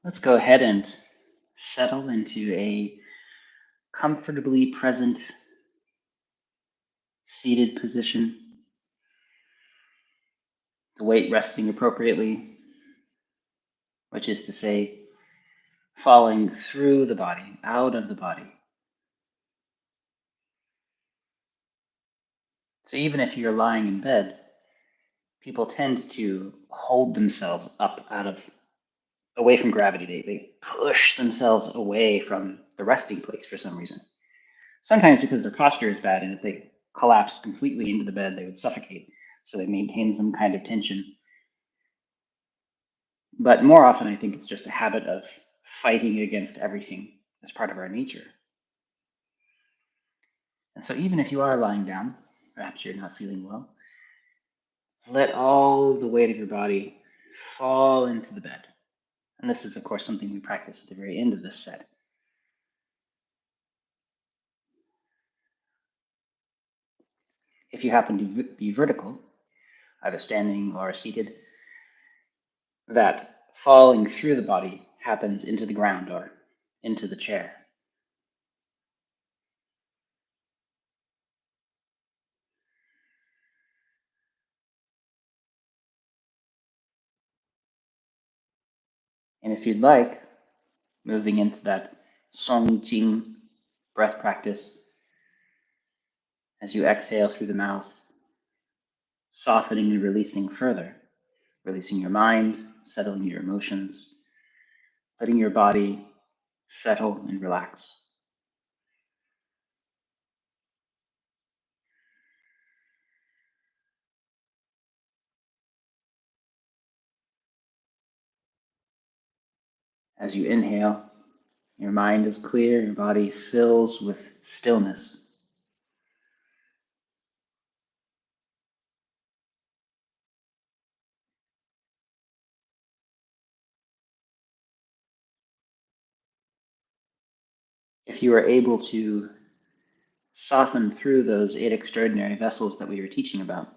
Let's go ahead and settle into a comfortably present seated position, the weight resting appropriately, which is to say, falling through the body, out of the body. So even if you're lying in bed, people tend to hold themselves up away from gravity. They push themselves away from the resting place for some reason. Sometimes because their posture is bad, and if they collapsed completely into the bed, they would suffocate. So they maintain some kind of tension. But more often, I think it's just a habit of fighting against everything as part of our nature. And so even if you are lying down, perhaps you're not feeling well, let all the weight of your body fall into the bed. And this is, of course, something we practice at the very end of this set. If you happen to be vertical, either standing or seated, that falling through the body happens into the ground or into the chair. And if you'd like, moving into that róng Jing breath practice, as you exhale through the mouth, softening and releasing further, releasing your mind, settling your emotions, letting your body settle and relax. As you inhale, your mind is clear, your body fills with stillness. If you are able to soften through those 8 extraordinary vessels that we were teaching about,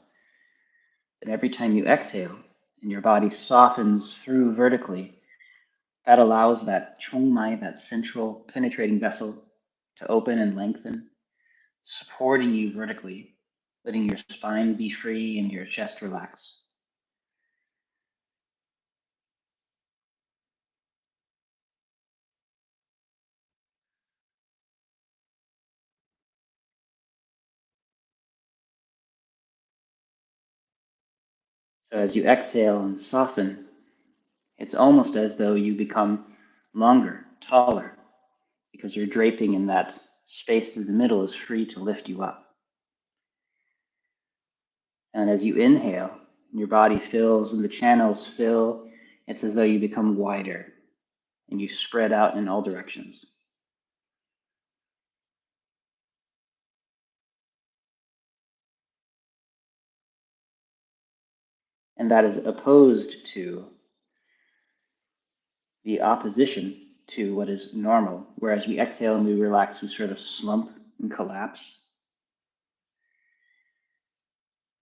then every time you exhale and your body softens through vertically, that allows that chongmai, that central penetrating vessel, to open and lengthen, supporting you vertically, letting your spine be free and your chest relax. So as you exhale and soften, it's almost as though you become longer, taller, because your draping in that space through the middle is free to lift you up. And as you inhale, your body fills and the channels fill, it's as though you become wider and you spread out in all directions. And that is opposed to the opposition to what is normal. Whereas we exhale and we relax, we sort of slump and collapse.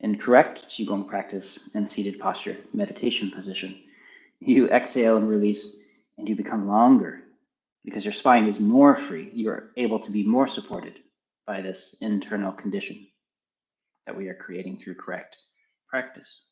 In correct Qigong practice and seated posture, meditation position, you exhale and release and you become longer because your spine is more free. You're able to be more supported by this internal condition that we are creating through correct practice.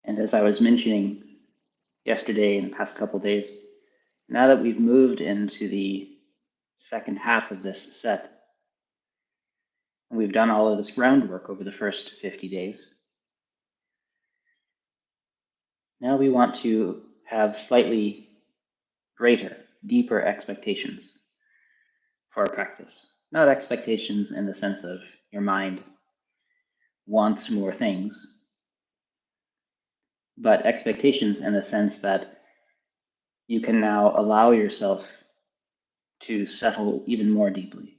And as I was mentioning yesterday and the past couple days, now that we've moved into the second half of this set, and we've done all of this groundwork over the first 50 days, now we want to have slightly greater, deeper expectations for our practice. Not expectations in the sense of your mind wants more things, but expectations in the sense that you can now allow yourself to settle even more deeply.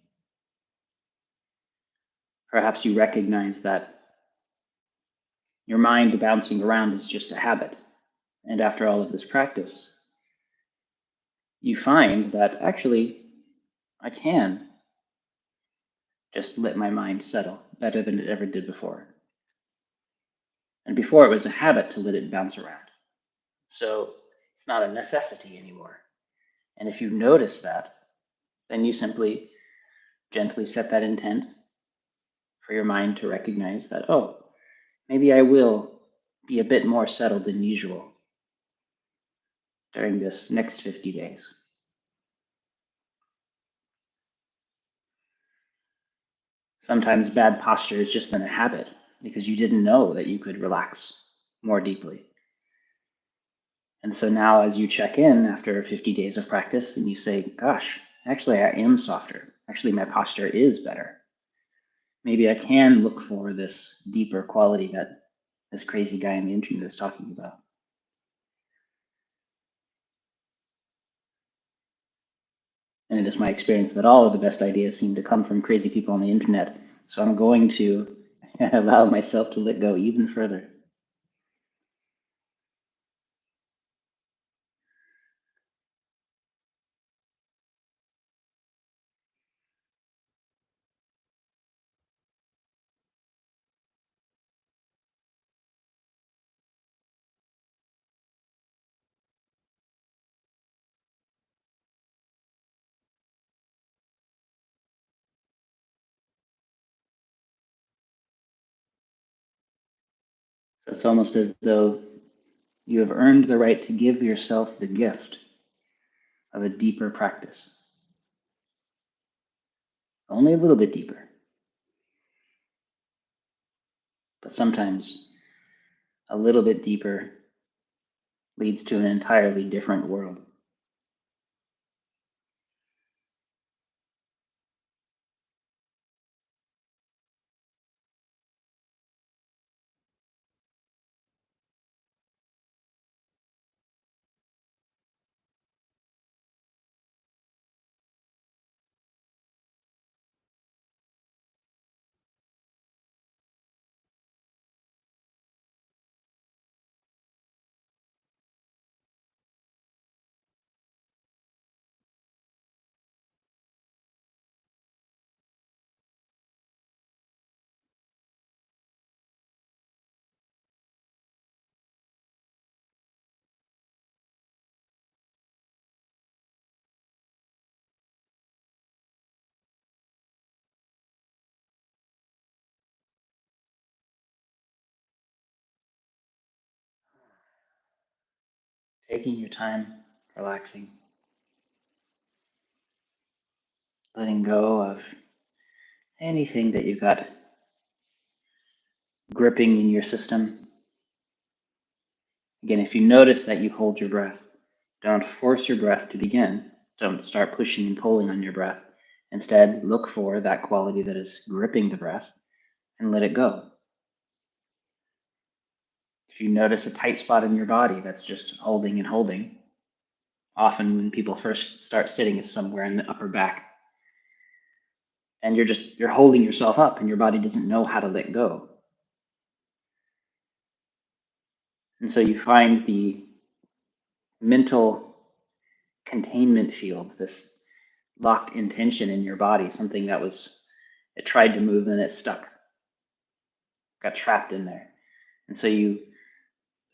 Perhaps you recognize that your mind bouncing around is just a habit. And after all of this practice, you find that actually I can just let my mind settle better than it ever did before. And before it was a habit to let it bounce around. So it's not a necessity anymore. And if you notice that, then you simply gently set that intent for your mind to recognize that, oh, maybe I will be a bit more settled than usual during this next 50 days. Sometimes bad posture is just in a habit because you didn't know that you could relax more deeply. And so now as you check in after 50 days of practice and you say, gosh, actually I am softer. Actually my posture is better. Maybe I can look for this deeper quality that this crazy guy on the internet is talking about. And it is my experience that all of the best ideas seem to come from crazy people on the internet. So I'm going to allow myself to let go even further. So it's almost as though you have earned the right to give yourself the gift of a deeper practice. Only a little bit deeper. But sometimes a little bit deeper leads to an entirely different world. Taking your time, relaxing, letting go of anything that you've got gripping in your system. Again, if you notice that you hold your breath, don't force your breath to begin. Don't start pushing and pulling on your breath. Instead, look for that quality that is gripping the breath and let it go. If you notice a tight spot in your body that's just holding and holding, often when people first start sitting, it's somewhere in the upper back. And you're holding yourself up and your body doesn't know how to let go. And so you find the mental containment field, this locked intention in your body, something that it tried to move and it stuck, got trapped in there. And so you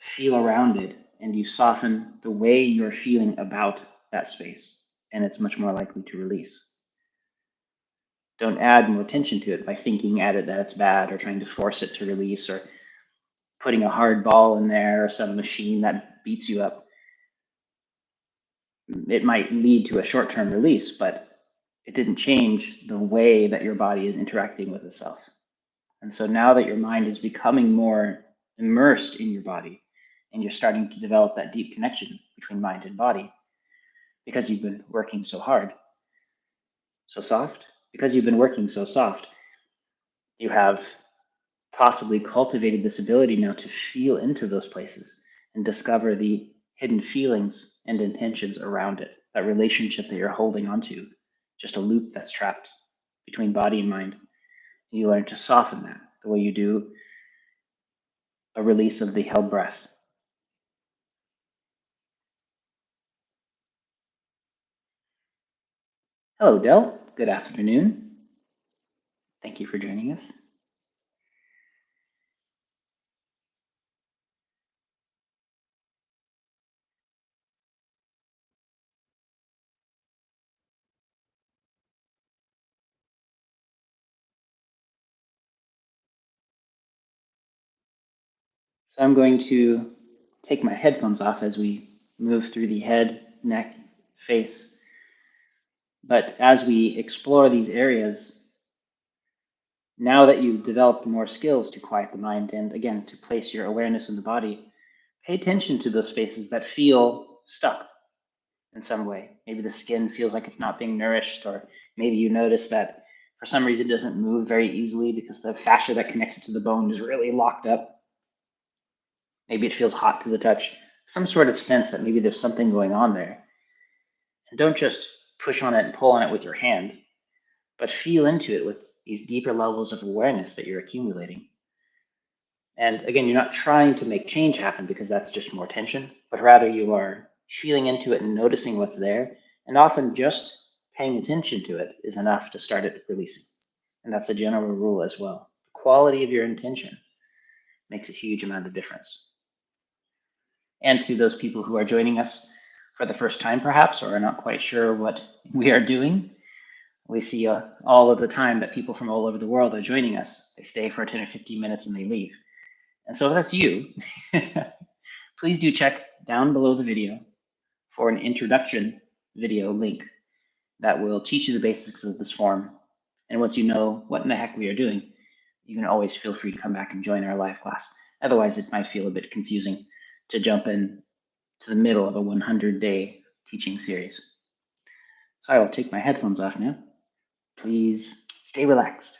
feel around it and you soften the way you're feeling about that space, and it's much more likely to release. Don't add more tension to it by thinking at it that it's bad or trying to force it to release or putting a hard ball in there or some machine that beats you up. It might lead to a short-term release, but it didn't change the way that your body is interacting with itself. And so now that your mind is becoming more immersed in your body, and you're starting to develop that deep connection between mind and body, because you've been working so hard, so soft, because you've been working so soft, you have possibly cultivated this ability now to feel into those places and discover the hidden feelings and intentions around it, that relationship that you're holding onto, just a loop that's trapped between body and mind. You learn to soften that the way you do a release of the held breath. Hello, Del. Good afternoon. Thank you for joining us. So I'm going to take my headphones off as we move through the head, neck, face. But as we explore these areas, now that you've developed more skills to quiet the mind and, again, to place your awareness in the body, pay attention to those spaces that feel stuck in some way. Maybe the skin feels like it's not being nourished, or maybe you notice that for some reason it doesn't move very easily because the fascia that connects it to the bone is really locked up. Maybe it feels hot to the touch, some sort of sense that maybe there's something going on there. And don't just push on it and pull on it with your hand, but feel into it with these deeper levels of awareness that you're accumulating. And again, you're not trying to make change happen because that's just more tension, but rather you are feeling into it and noticing what's there. And often just paying attention to it is enough to start it releasing. And that's a general rule as well. The quality of your intention makes a huge amount of difference. And to those people who are joining us for the first time, perhaps, or are not quite sure what we are doing, we see all of the time that people from all over the world are joining us. They stay for 10 or 15 minutes and they leave. And so if that's you, please do check down below the video for an introduction video link that will teach you the basics of this form. And once you know what in the heck we are doing, you can always feel free to come back and join our live class. Otherwise, it might feel a bit confusing to jump in to the middle of a 100-day teaching series. So I will take my headphones off now. Please stay relaxed.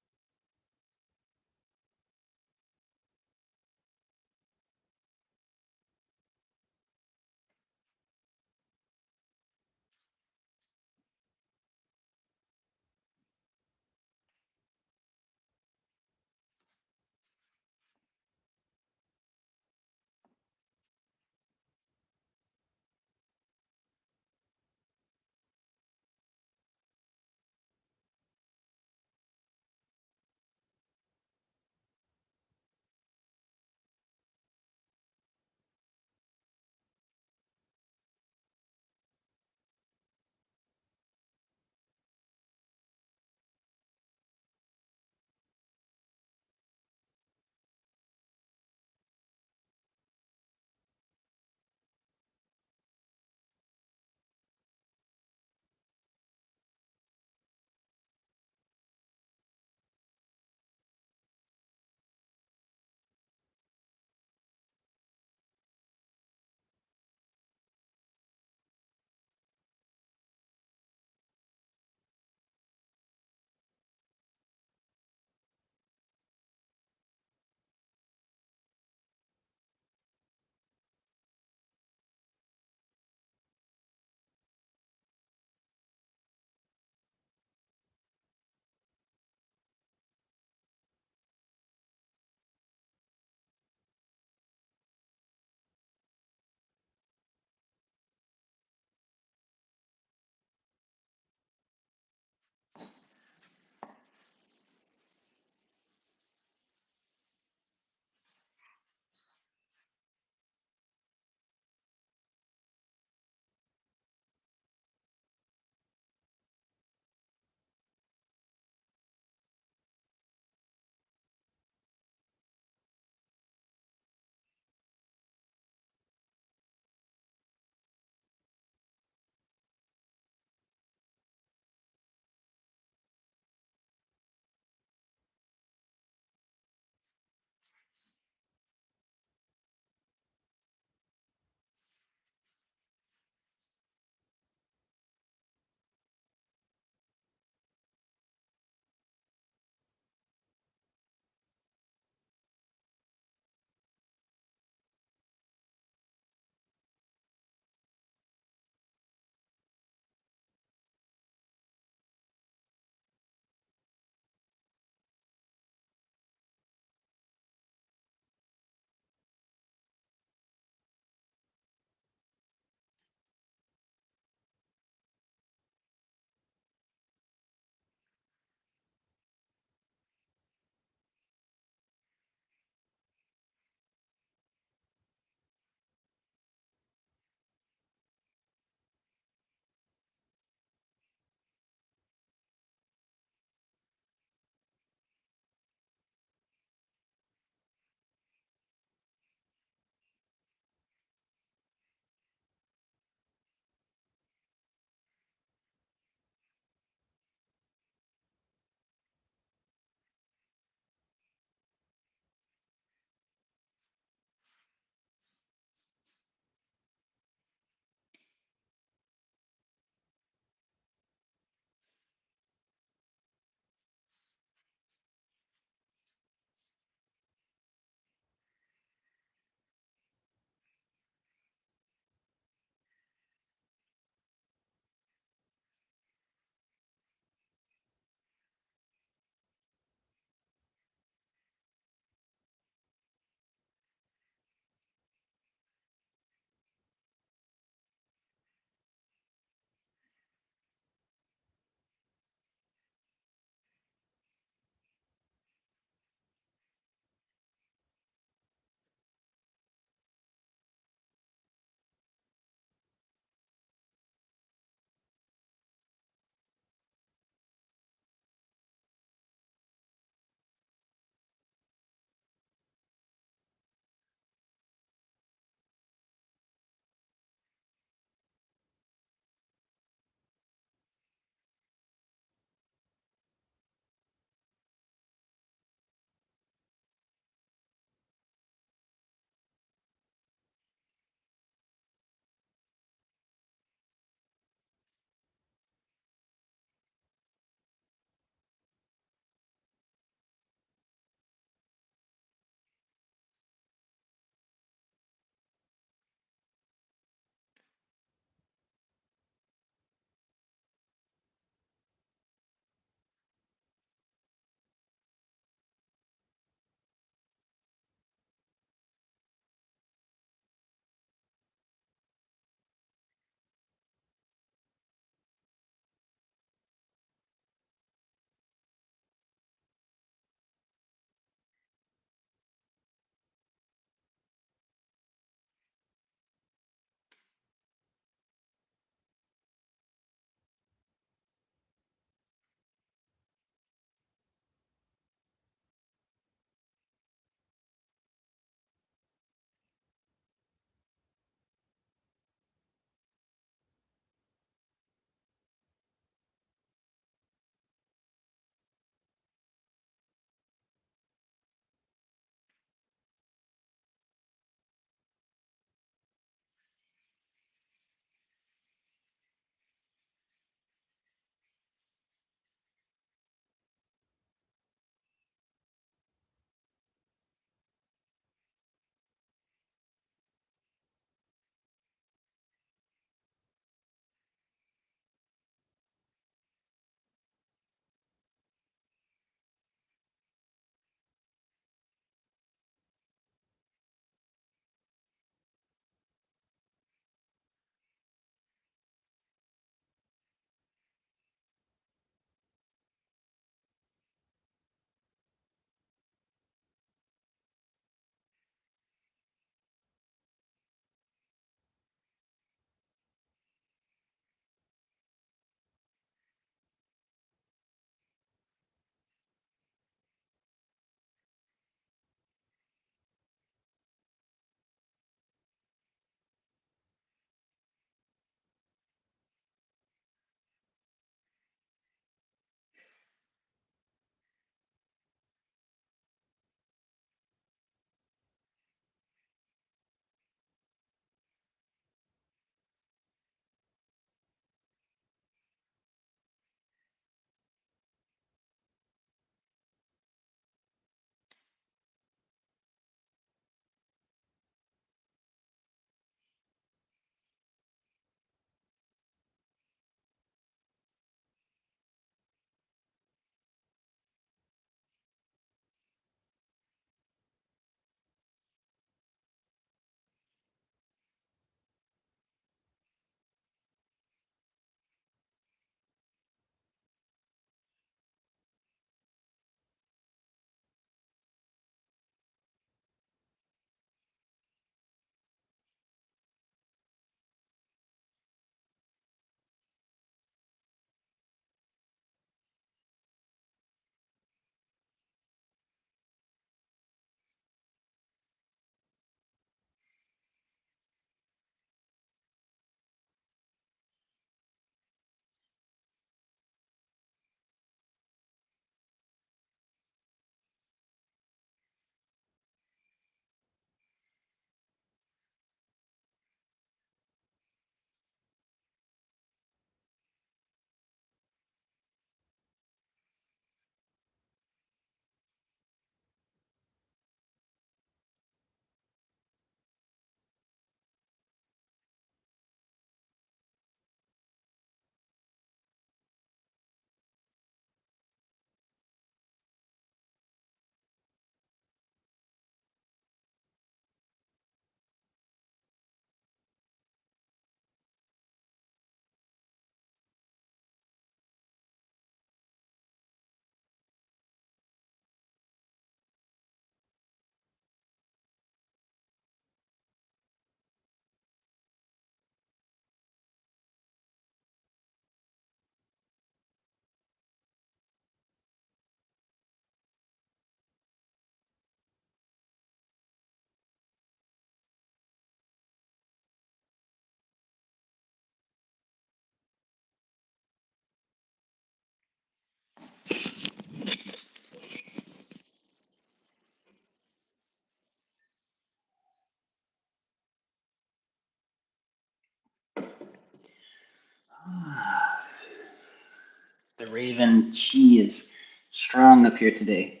The Raven Chi is strong up here today.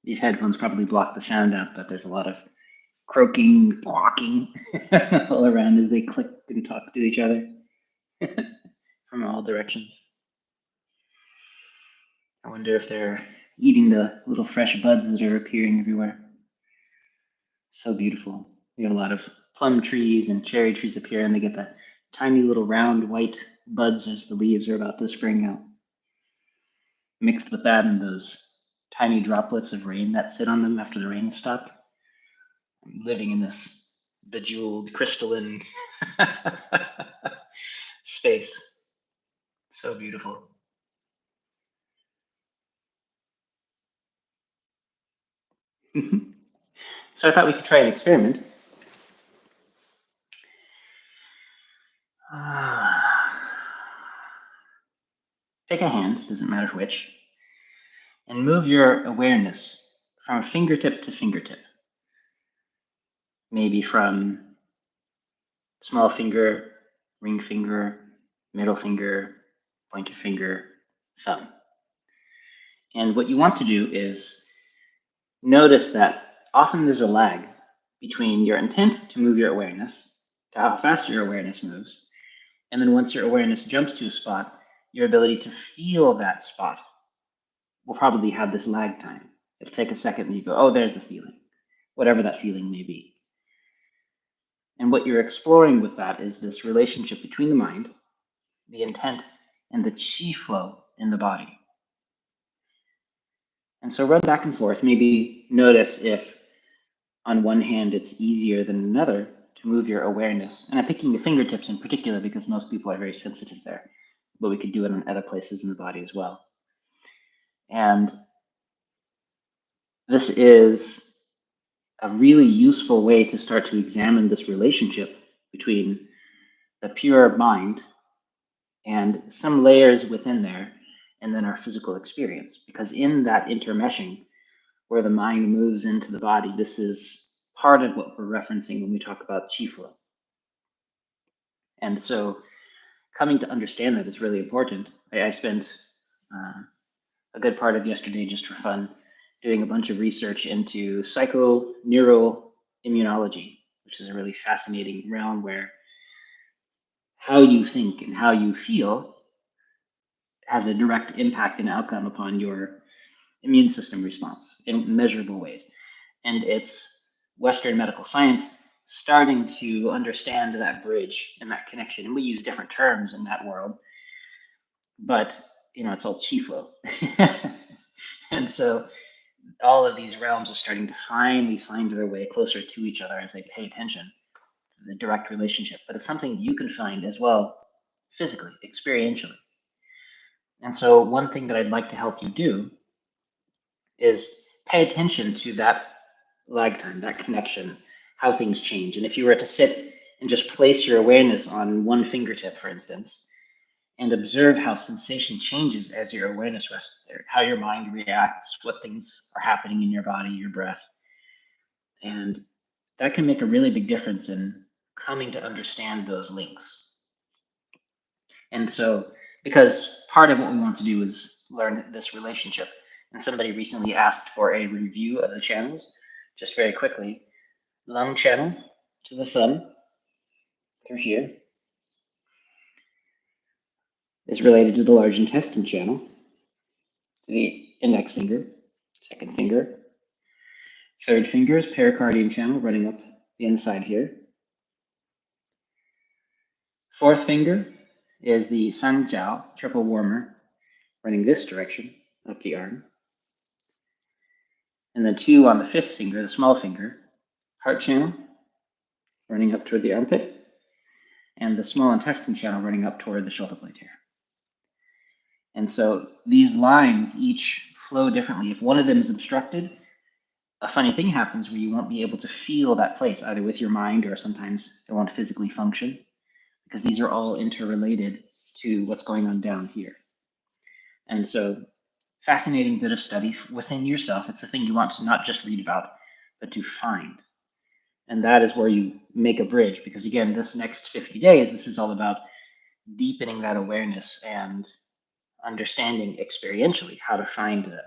These headphones probably block the sound out, but there's a lot of croaking, quacking all around as they click and talk to each other from all directions. I wonder if they're eating the little fresh buds that are appearing everywhere. So beautiful. We have a lot of plum trees and cherry trees up here, and they get the tiny little round white buds as the leaves are about to spring out. Mixed with that and those tiny droplets of rain that sit on them after the rain has stopped. I'm living in this bejeweled, crystalline space. So beautiful. So I thought we could try an experiment. Pick a hand, doesn't matter which, and move your awareness from fingertip to fingertip. Maybe from small finger, ring finger, middle finger, pointer finger, thumb. And what you want to do is notice that often there's a lag between your intent to move your awareness, to how fast your awareness moves, and then once your awareness jumps to a spot, your ability to feel that spot will probably have this lag time. It'll take a second and you go, oh, there's the feeling, whatever that feeling may be. And what you're exploring with that is this relationship between the mind, the intent, and the chi flow in the body. And so run back and forth. Maybe notice if on one hand it's easier than another to move your awareness. And I'm picking the fingertips in particular because most people are very sensitive there, but we could do it on other places in the body as well. And this is a really useful way to start to examine this relationship between the pure mind and some layers within there, and then our physical experience. Because in that intermeshing, where the mind moves into the body, this is part of what we're referencing when we talk about chi flow. And so coming to understand that is really important. I spent a good part of yesterday just for fun doing a bunch of research into psychoneural immunology, which is a really fascinating realm where how you think and how you feel has a direct impact and outcome upon your immune system response in measurable ways. And it's Western medical science starting to understand that bridge and that connection. And we use different terms in that world, but it's all chi flow. And so all of these realms are starting to finally find their way closer to each other as they pay attention to the direct relationship. But it's something you can find as well physically, experientially. And so one thing that I'd like to help you do is pay attention to that lag time, that connection, how things change. And if you were to sit and just place your awareness on one fingertip, for instance, and observe how sensation changes as your awareness rests there, how your mind reacts, what things are happening in your body, your breath. And that can make a really big difference in coming to understand those links. And so, because part of what we want to do is learn this relationship, and somebody recently asked for a review of the channels, just very quickly. Lung channel to the thumb through here is related to the large intestine channel, the index finger, second finger. Third finger is pericardium channel running up the inside here. Fourth finger is the San Jiao, triple warmer, running this direction up the arm. And then 2 on the fifth finger, the small finger, heart channel, running up toward the armpit, and the small intestine channel running up toward the shoulder blade here. And so these lines each flow differently. If one of them is obstructed, a funny thing happens where you won't be able to feel that place, either with your mind or sometimes it won't physically function, because these are all interrelated to what's going on down here. And so fascinating bit of study within yourself. It's a thing you want to not just read about, but to find. And that is where you make a bridge, because again, this next 50 days, this is all about deepening that awareness and understanding experientially how to find that.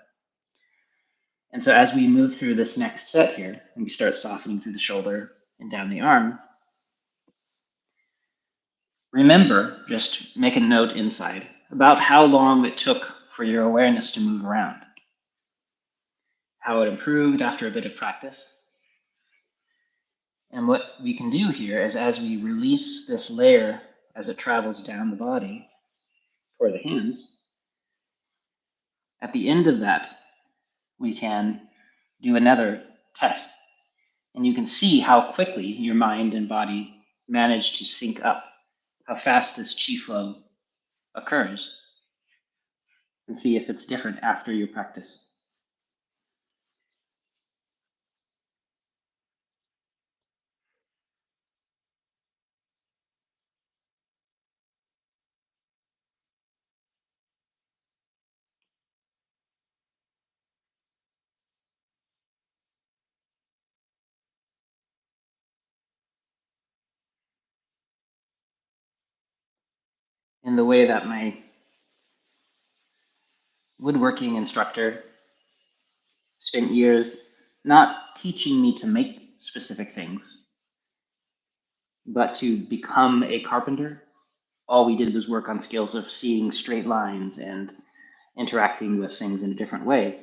And so as we move through this next set here, and we start softening through the shoulder and down the arm, remember, just make a note inside about how long it took for your awareness to move around, how it improved after a bit of practice. And what we can do here is, as we release this layer as it travels down the body for the hands, at the end of that, we can do another test. And you can see how quickly your mind and body manage to sync up, how fast this chi flow occurs, and see if it's different after your practice. In the way that my woodworking instructor spent years not teaching me to make specific things, but to become a carpenter. All we did was work on skills of seeing straight lines and interacting with things in a different way.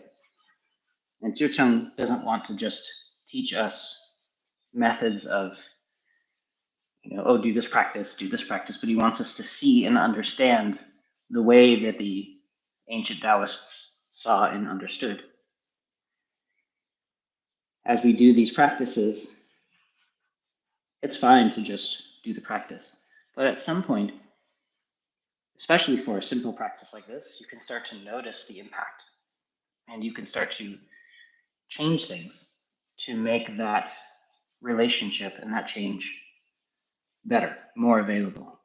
And ZhiCheng doesn't want to just teach us methods of, oh, do this practice, but he wants us to see and understand the way that the ancient Taoists saw and understood. As we do these practices, it's fine to just do the practice. But at some point, especially for a simple practice like this, you can start to notice the impact. And you can start to change things to make that relationship and that change better, more available.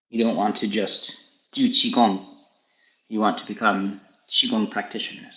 You don't want to just do Qigong. You want to become Qigong practitioners.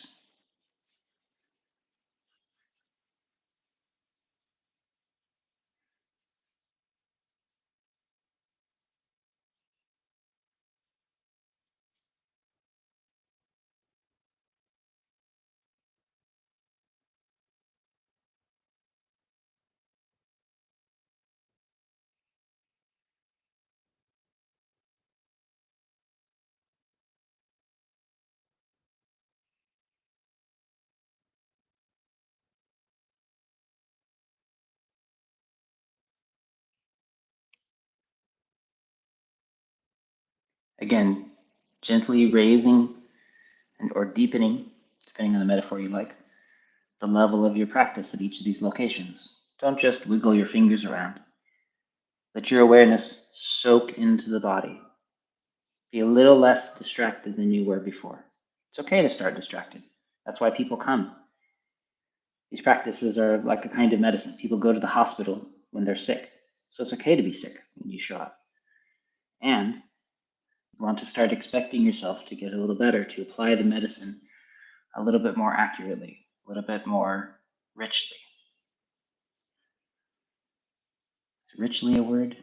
Again, gently raising or deepening, depending on the metaphor you like, the level of your practice at each of these locations. Don't just wiggle your fingers around. Let your awareness soak into the body. Be a little less distracted than you were before. It's okay to start distracted. That's why people come. These practices are like a kind of medicine. People go to the hospital when they're sick. So it's okay to be sick when you show up. And you want to start expecting yourself to get a little better, to apply the medicine a little bit more accurately, a little bit more richly. Is richly a word?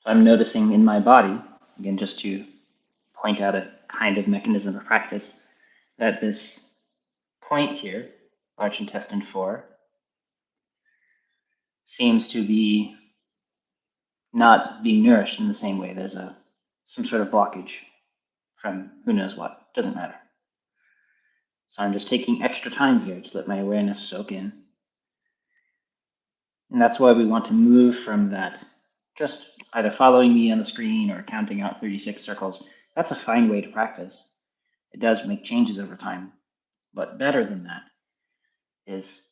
So I'm noticing in my body, again, just to point out a kind of mechanism of practice, that this point here, large intestine 4, seems to be not being nourished in the same way. There's some sort of blockage from who knows what. Doesn't matter. So I'm just taking extra time here to let my awareness soak in. And that's why we want to move from that, just either following me on the screen or counting out 36 circles. That's a fine way to practice. It does make changes over time. But better than that is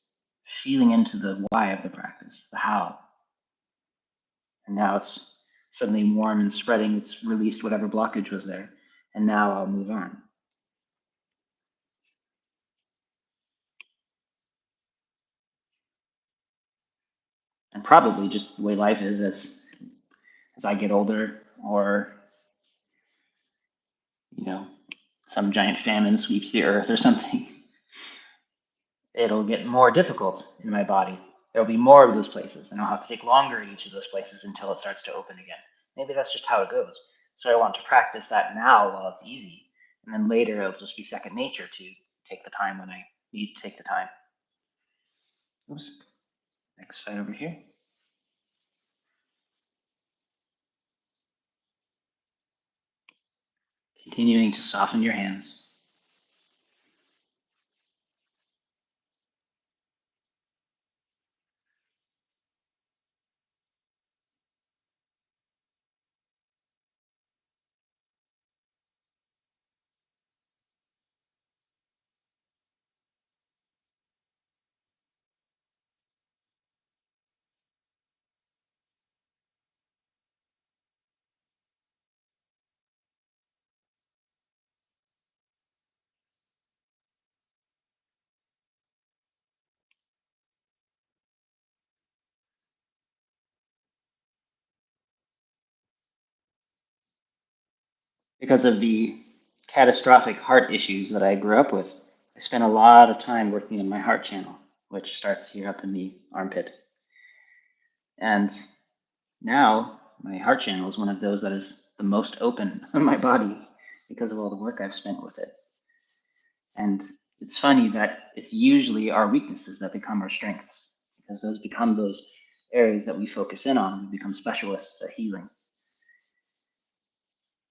feeling into the why of the practice, the how. And now it's suddenly warm and spreading. It's released whatever blockage was there. And now I'll move on. And probably just the way life is as I get older, or some giant famine sweeps the earth or something, it'll get more difficult in my body. There'll be more of those places, and I'll have to take longer in each of those places until it starts to open again. Maybe that's just how it goes. So I want to practice that now while it's easy, and then later it'll just be second nature to take the time when I need to take the time. Oops. Next side over here. Continuing to soften your hands. Because of the catastrophic heart issues that I grew up with, I spent a lot of time working on my heart channel, which starts here up in the armpit. And now my heart channel is one of those that is the most open on my body because of all the work I've spent with it. And it's funny that it's usually our weaknesses that become our strengths, because those become those areas that we focus in on. We become specialists at healing.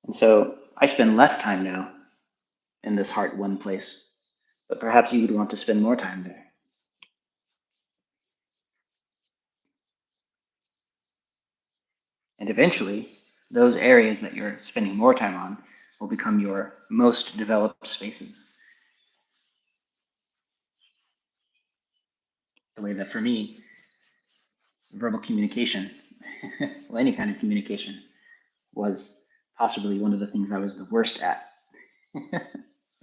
And so I spend less time now in this heart one place, but perhaps you would want to spend more time there. And eventually, those areas that you're spending more time on will become your most developed spaces. The way that for me, verbal communication, well, any kind of communication, was possibly one of the things I was the worst at.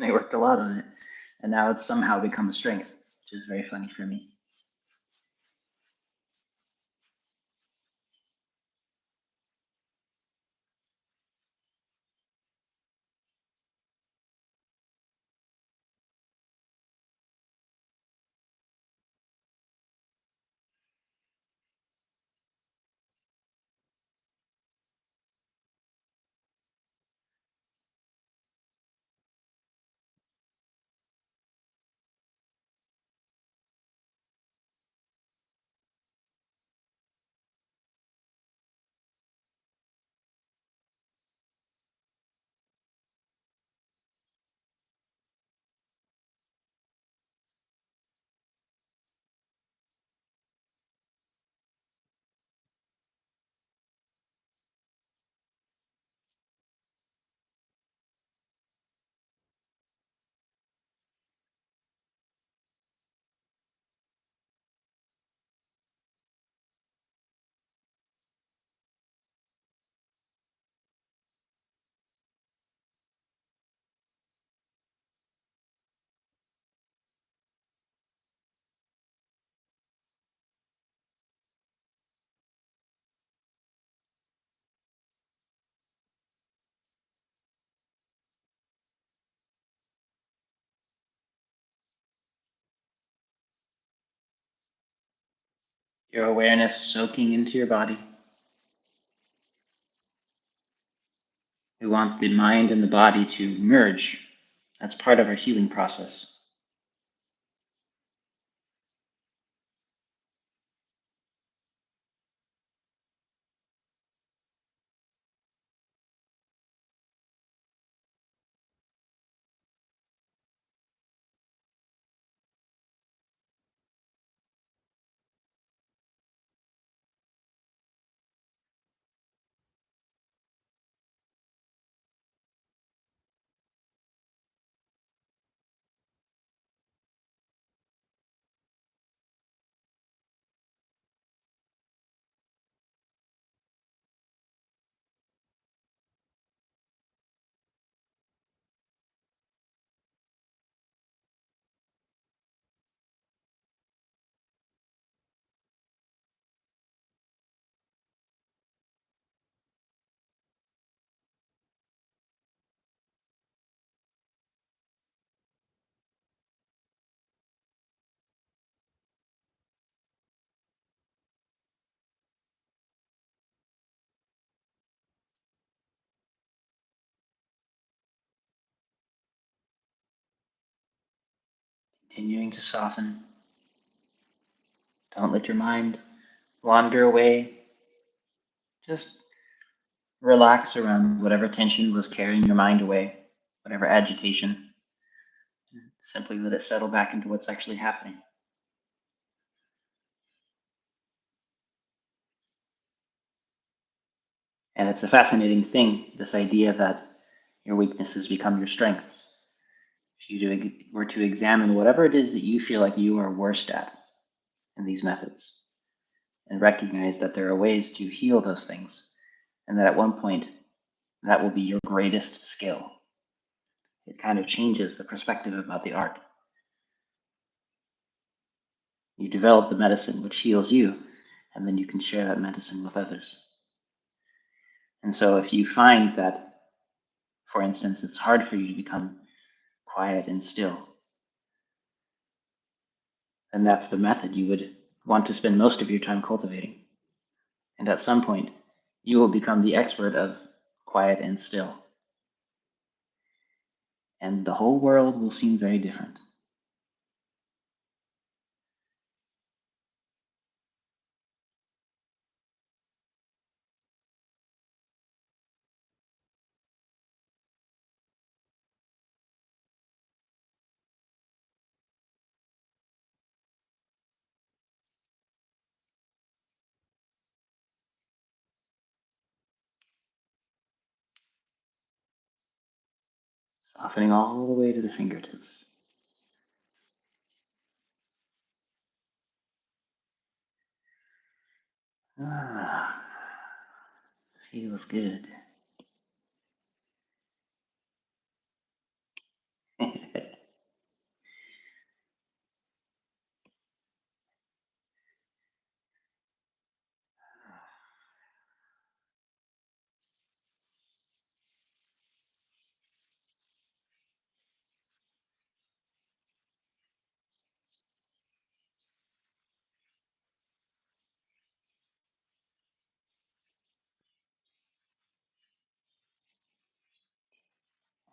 I worked a lot on it, and now it's somehow become a strength, which is very funny for me. Your awareness soaking into your body. We want the mind and the body to merge. That's part of our healing process. Continuing to soften. Don't let your mind wander away. Just relax around whatever tension was carrying your mind away, whatever agitation. Simply let it settle back into what's actually happening. And it's a fascinating thing, this idea that your weaknesses become your strengths. If you were to examine whatever it is that you feel like you are worst at in these methods, and recognize that there are ways to heal those things, and that at one point, that will be your greatest skill. It kind of changes the perspective about the art. You develop the medicine which heals you, and then you can share that medicine with others. And so if you find that, for instance, it's hard for you to become quiet and still, then that's the method you would want to spend most of your time cultivating. And at some point, you will become the expert of quiet and still. And the whole world will seem very different. Softening all the way to the fingertips. Ah, feels good.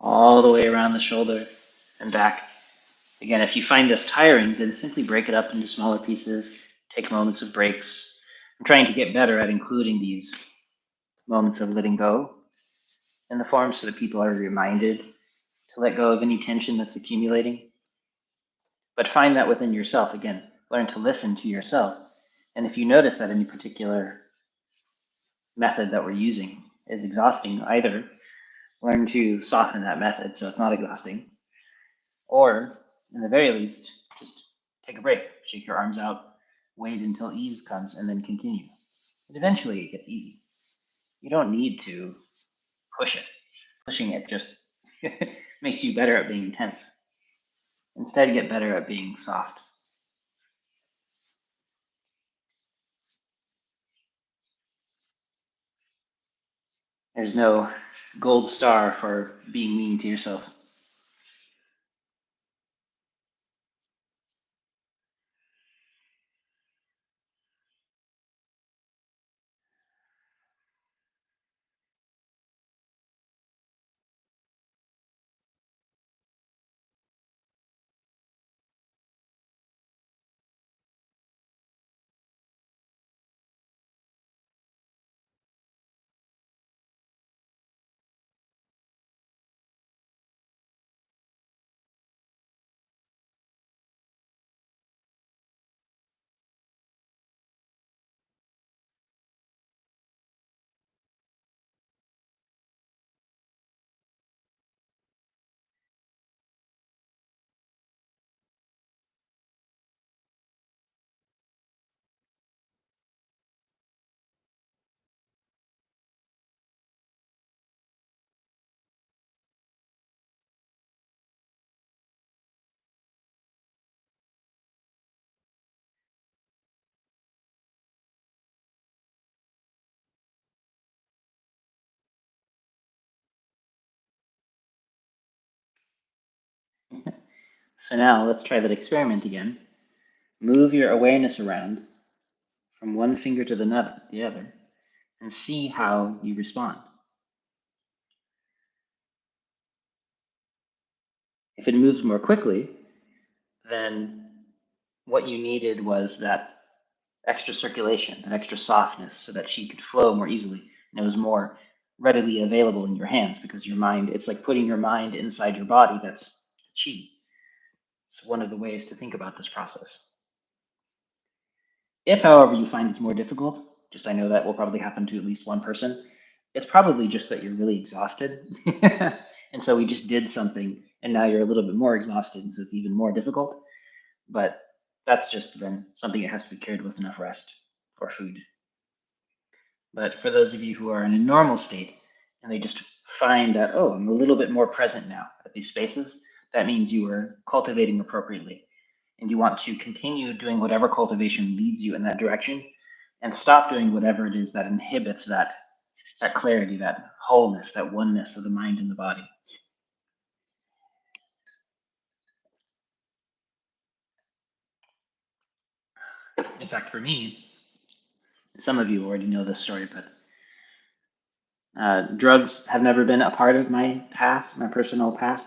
All the way around the shoulder and back. Again, if you find this tiring, then simply break it up into smaller pieces. Take moments of breaks. I'm trying to get better at including these moments of letting go in the form so that people are reminded to let go of any tension that's accumulating. But find that within yourself. Again, learn to listen to yourself. And if you notice that any particular method that we're using is exhausting, either learn to soften that method so it's not exhausting, or in the very least, just take a break, shake your arms out, wait until ease comes, and then continue. But eventually it gets easy. You don't need to push it. Pushing it just makes you better at being tense. Instead, get better at being soft. There's no gold star for being mean to yourself. So now let's try that experiment again. Move your awareness around from one finger to the other, and see how you respond. If it moves more quickly, then what you needed was that extra circulation, that extra softness, so that Qi could flow more easily. And it was more readily available in your hands because your mind, it's like putting your mind inside your body. That's Qi. It's one of the ways to think about this process. If, however, you find it's more difficult, just I know that will probably happen to at least one person, it's probably just that you're really exhausted. And so we just did something and now you're a little bit more exhausted, and so it's even more difficult. But that's just then something that has to be cured with enough rest or food. But for those of you who are in a normal state and they just find that, oh, I'm a little bit more present now at these spaces, that means you are cultivating appropriately. And you want to continue doing whatever cultivation leads you in that direction and stop doing whatever it is that inhibits that clarity, that wholeness, that oneness of the mind and the body. In fact, for me, some of you already know this story, but drugs have never been a part of my path, my personal path.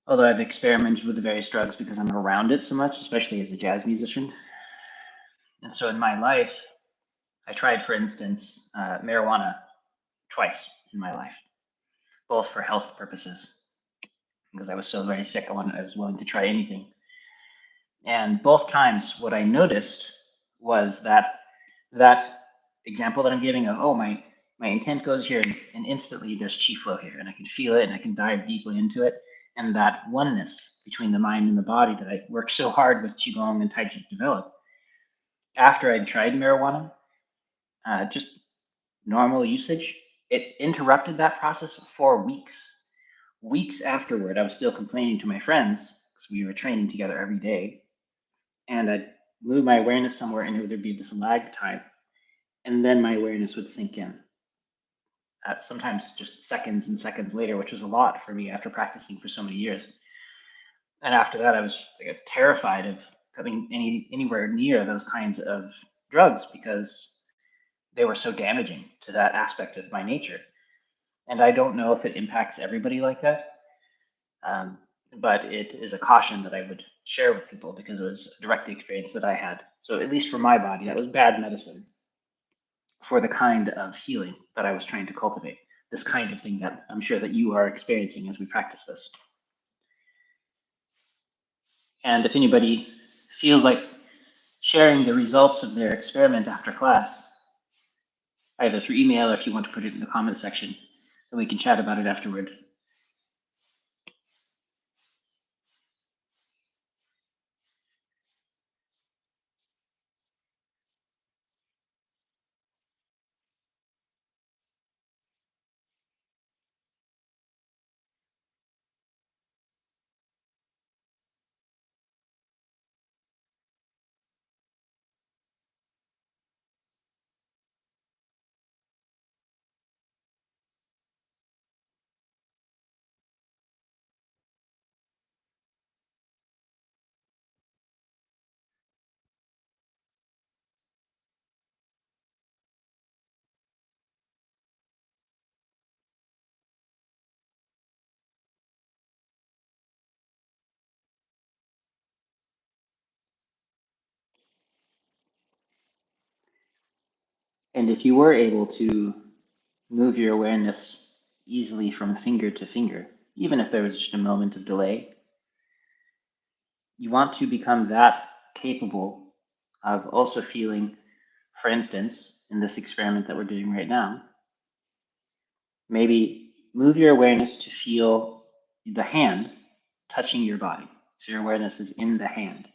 Although I've experimented with the various drugs because I'm around it so much, especially as a jazz musician. And so in my life, I tried, for instance, marijuana twice in my life, both for health purposes, because I was so very sick, I was willing to try anything. And both times, what I noticed was that example that I'm giving of, oh, my intent goes here, and instantly there's Qi flow here, and I can feel it, and I can dive deeply into it. And that oneness between the mind and the body that I worked so hard with Qigong and Tai Chi to develop. After I'd tried marijuana, just normal usage, it interrupted that process for weeks. Weeks afterward, I was still complaining to my friends because we were training together every day. And I'd move my awareness somewhere and there'd be this lag time. And then my awareness would sink in. Sometimes just seconds and seconds later, which was a lot for me after practicing for so many years. And after that, I was terrified of coming anywhere near those kinds of drugs because they were so damaging to that aspect of my nature. And I don't know if it impacts everybody like that, but it is a caution that I would share with people because it was a direct experience that I had. So at least for my body, that was bad medicine for the kind of healing that I was trying to cultivate, this kind of thing that I'm sure that you are experiencing as we practice this. And if anybody feels like sharing the results of their experiment after class, either through email or if you want to put it in the comment section, then we can chat about it afterward. And if you were able to move your awareness easily from finger to finger, even if there was just a moment of delay, you want to become that capable of also feeling, for instance, in this experiment that we're doing right now, maybe move your awareness to feel the hand touching your body. So your awareness is in the hand.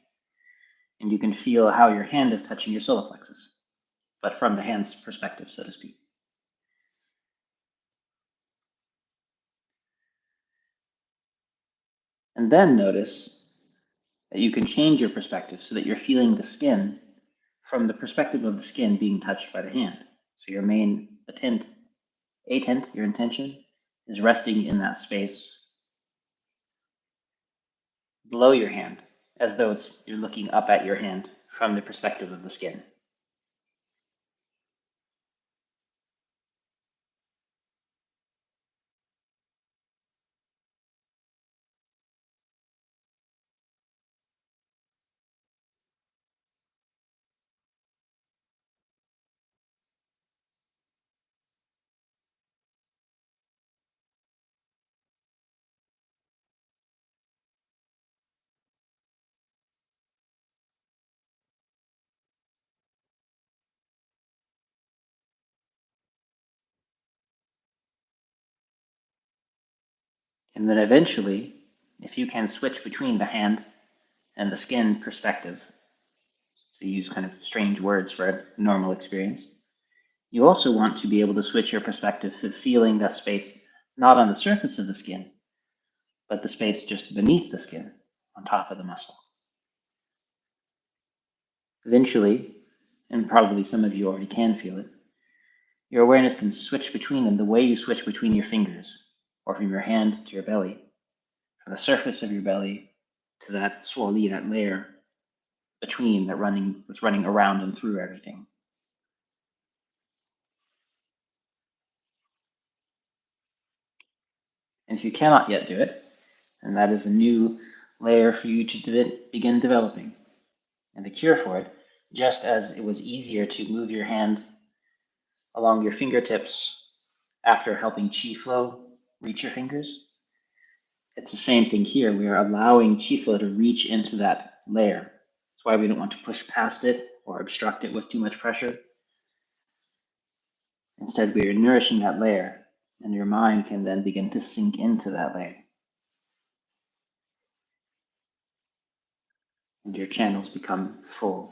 And you can feel how your hand is touching your solar plexus, but from the hand's perspective, so to speak. And then notice that you can change your perspective so that you're feeling the skin from the perspective of the skin being touched by the hand. So your main attent, your intention, is resting in that space below your hand, as though you're looking up at your hand from the perspective of the skin. And then eventually, if you can switch between the hand and the skin perspective, so you use kind of strange words for a normal experience, you also want to be able to switch your perspective to feeling that space not on the surface of the skin, but the space just beneath the skin, on top of the muscle. Eventually, and probably some of you already can feel it, your awareness can switch between them the way you switch between your fingers, or from your hand to your belly, from the surface of your belly to that swoli, that layer between that's running around and through everything. And if you cannot yet do it, then that is a new layer for you to begin developing. And the cure for it, just as it was easier to move your hand along your fingertips after helping chi flow reach your fingers, it's the same thing here. We are allowing chi flow to reach into that layer. That's why we don't want to push past it or obstruct it with too much pressure. Instead, we are nourishing that layer, and your mind can then begin to sink into that layer. And your channels become full.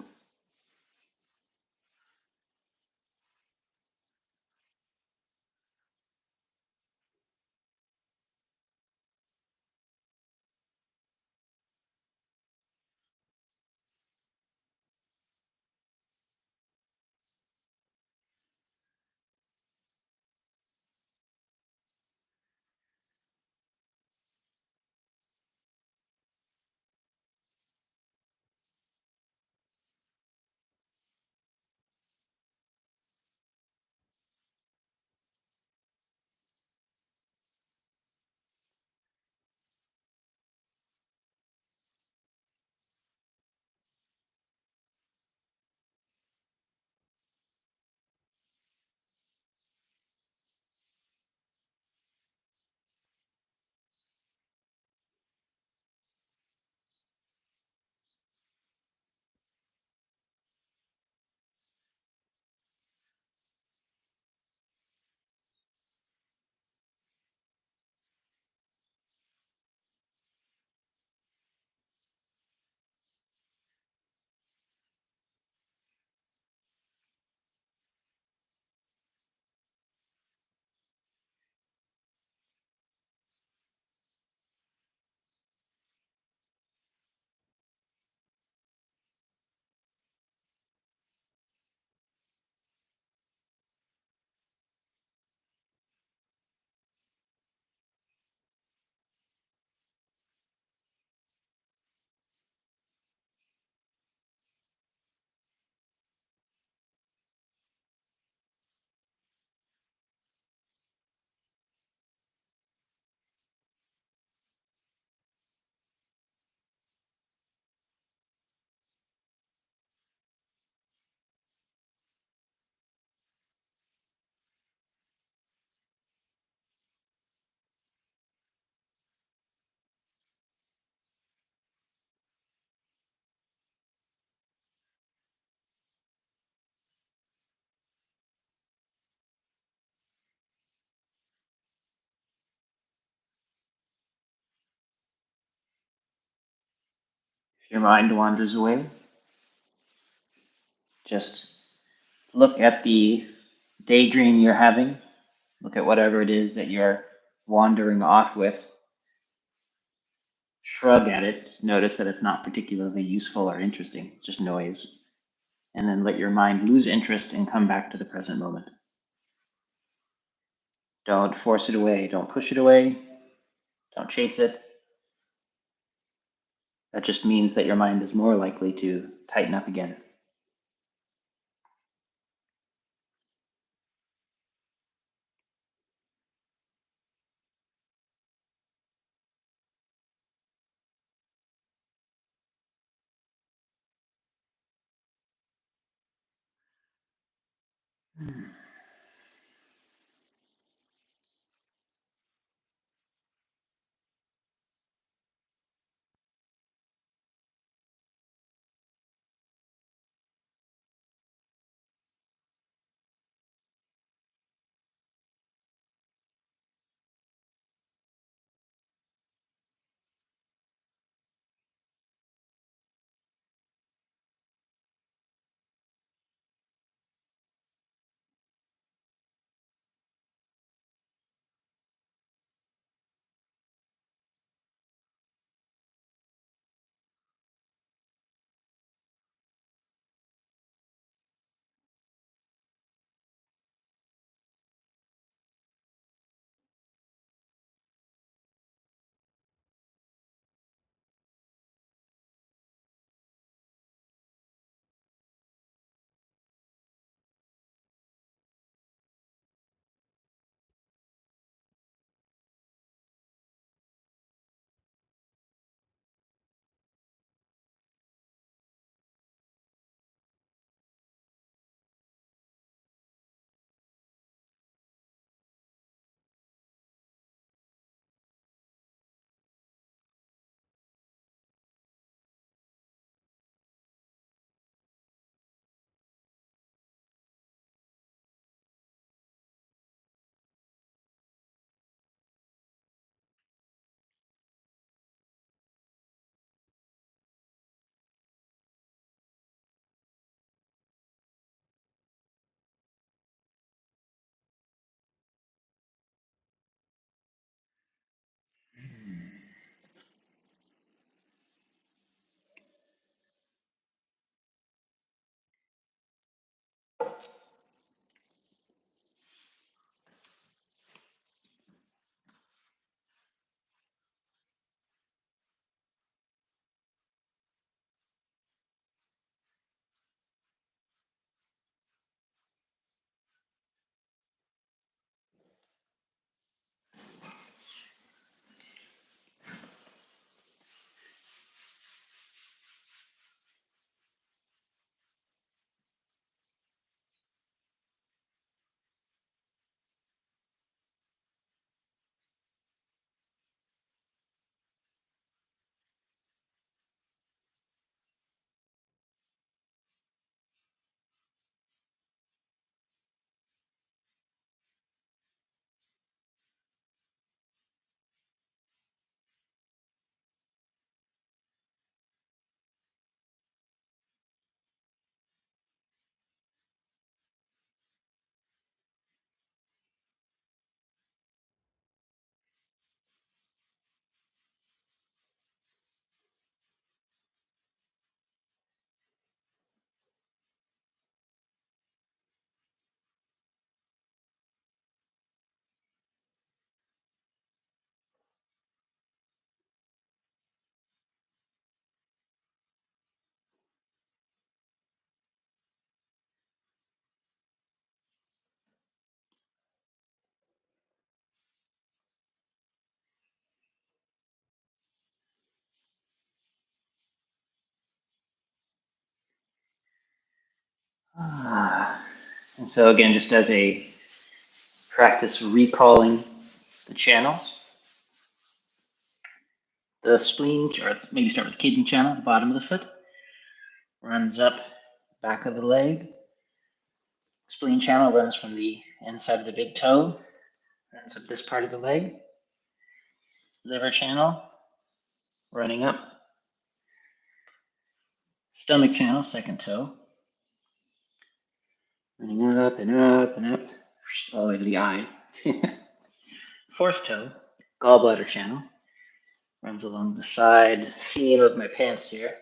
If your mind wanders away, just look at the daydream you're having. Look at whatever it is that you're wandering off with. Shrug at it. Just notice that it's not particularly useful or interesting. It's just noise. And then let your mind lose interest and come back to the present moment. Don't force it away. Don't push it away. Don't chase it. That just means that your mind is more likely to tighten up again. And so again, just as a practice recalling the channels, the spleen, or maybe start with the kidney channel, the bottom of the foot, runs up back of the leg. Spleen channel runs from the inside of the big toe, runs up this part of the leg. Liver channel running up. Stomach channel, second toe, running up and up and up, all the way to the eye. Fourth toe, gallbladder channel, runs along the side seam of my pants here,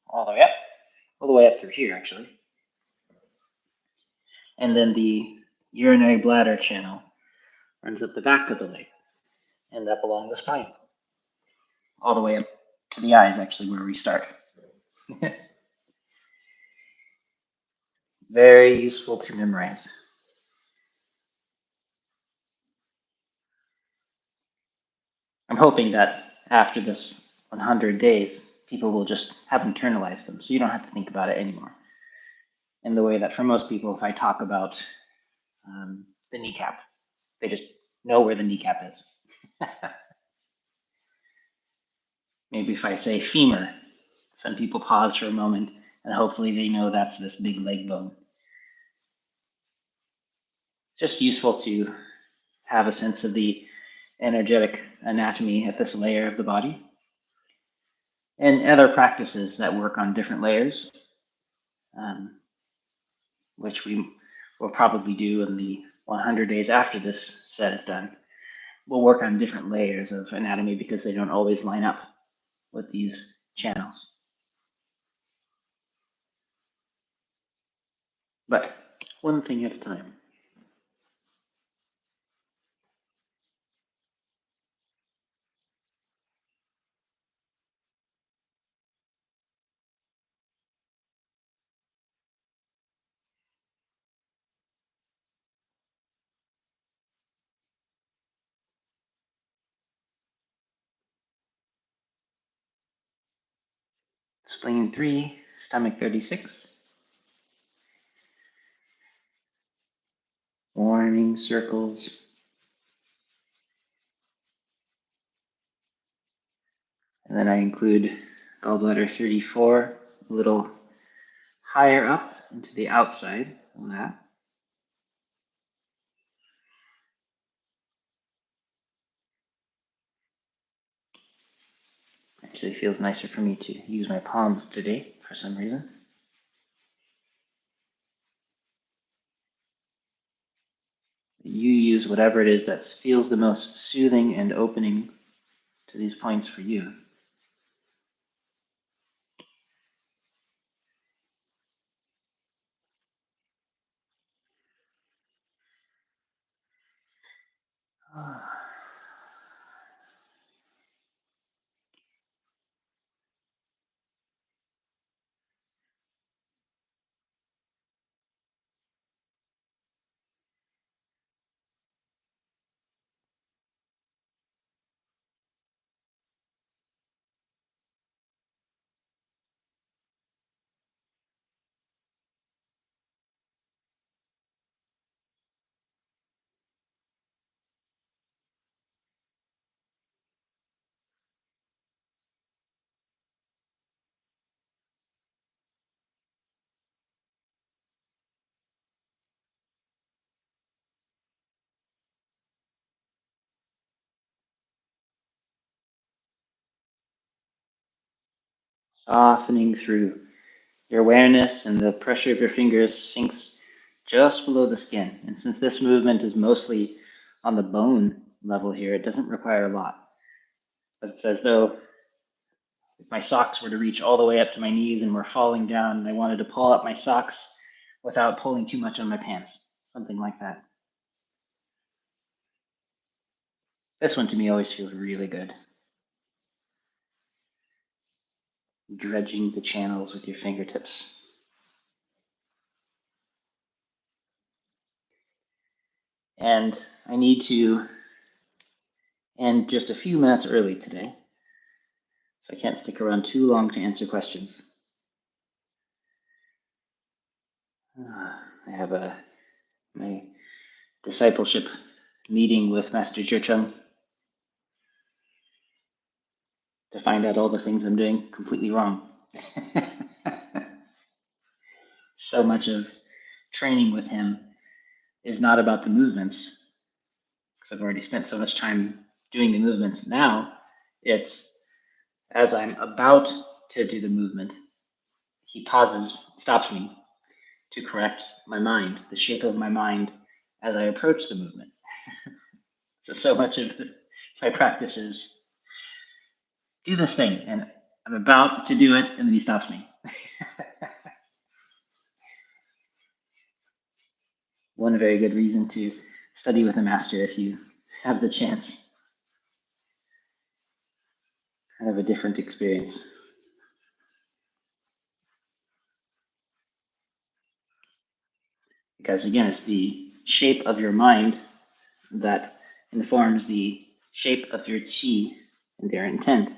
all the way up through here actually. And then the urinary bladder channel runs up the back of the leg and up along the spine, all the way up to the eyes actually where we start. Very useful to memorize. I'm hoping that after this 100 days, people will just have internalized them, so you don't have to think about it anymore. In the way that for most people, if I talk about the kneecap, they just know where the kneecap is. Maybe if I say femur, some people pause for a moment, and hopefully they know that's this big leg bone. It's just useful to have a sense of the energetic anatomy at this layer of the body. And other practices that work on different layers, which we will probably do in the 100 days after this set is done. We'll work on different layers of anatomy because they don't always line up with these channels. But one thing at a time. Spleen 3, stomach 36. Warming circles. And then I include gallbladder 34, a little higher up into the outside of that. Actually feels nicer for me to use my palms today for some reason. You use whatever it is that feels the most soothing and opening to these points for you. Softening through. Your awareness and the pressure of your fingers sinks just below the skin. And since this movement is mostly on the bone level here, it doesn't require a lot. But it's as though if my socks were to reach all the way up to my knees and were falling down, and I wanted to pull up my socks without pulling too much on my pants. Something like that. This one to me always feels really good. Dredging the channels with your fingertips. And I need to end just a few minutes early today, so I can't stick around too long to answer questions. I have my discipleship meeting with Master ZhiCheng to find out all the things I'm doing completely wrong. So much of training with him is not about the movements, because I've already spent so much time doing the movements. Now it's as I'm about to do the movement, he pauses, stops me to correct my mind, the shape of my mind as I approach the movement. So much of my practice is do this thing, and I'm about to do it, and then he stops me. One very good reason to study with a master if you have the chance. Kind of a different experience. Because again, it's the shape of your mind that informs the shape of your qi and their intent.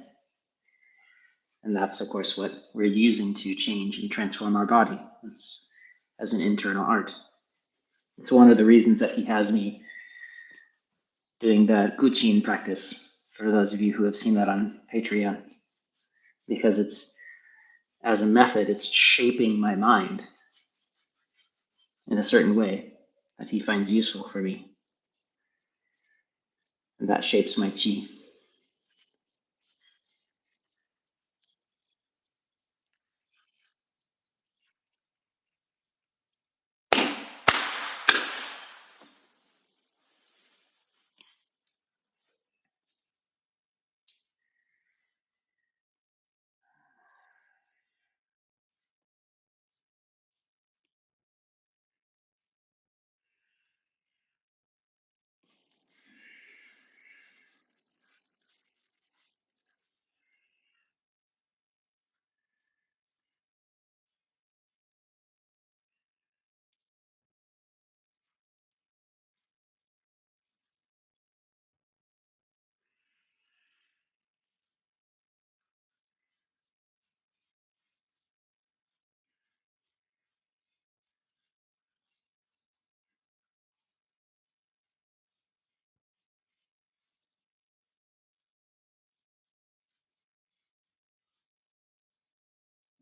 And that's, of course, what we're using to change and transform our body. It's as an internal art. It's one of the reasons that he has me doing the Guqin practice, for those of you who have seen that on Patreon, because it's, as a method, it's shaping my mind in a certain way that he finds useful for me. And that shapes my qi.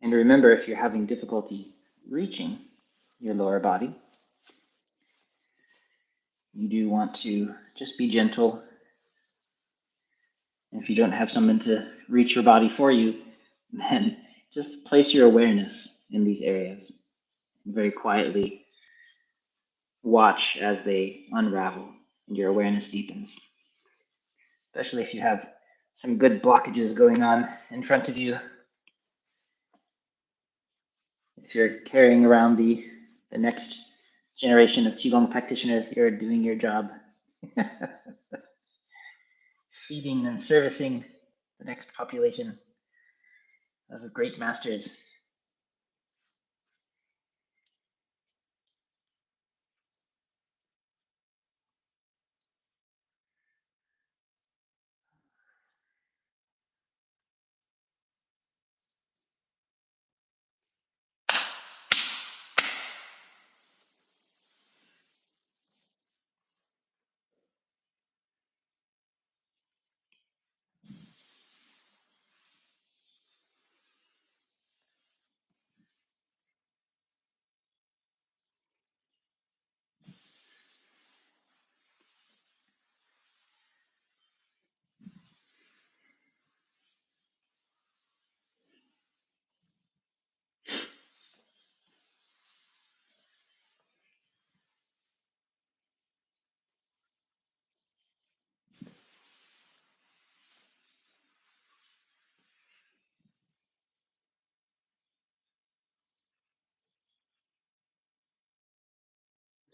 And remember, if you're having difficulty reaching your lower body, you do want to just be gentle. And if you don't have someone to reach your body for you, then just place your awareness in these areas. Very quietly watch as they unravel and your awareness deepens. Especially if you have some good blockages going on in front of you. If you're carrying around the next generation of Qigong practitioners, you're doing your job. Feeding and servicing the next population of great masters.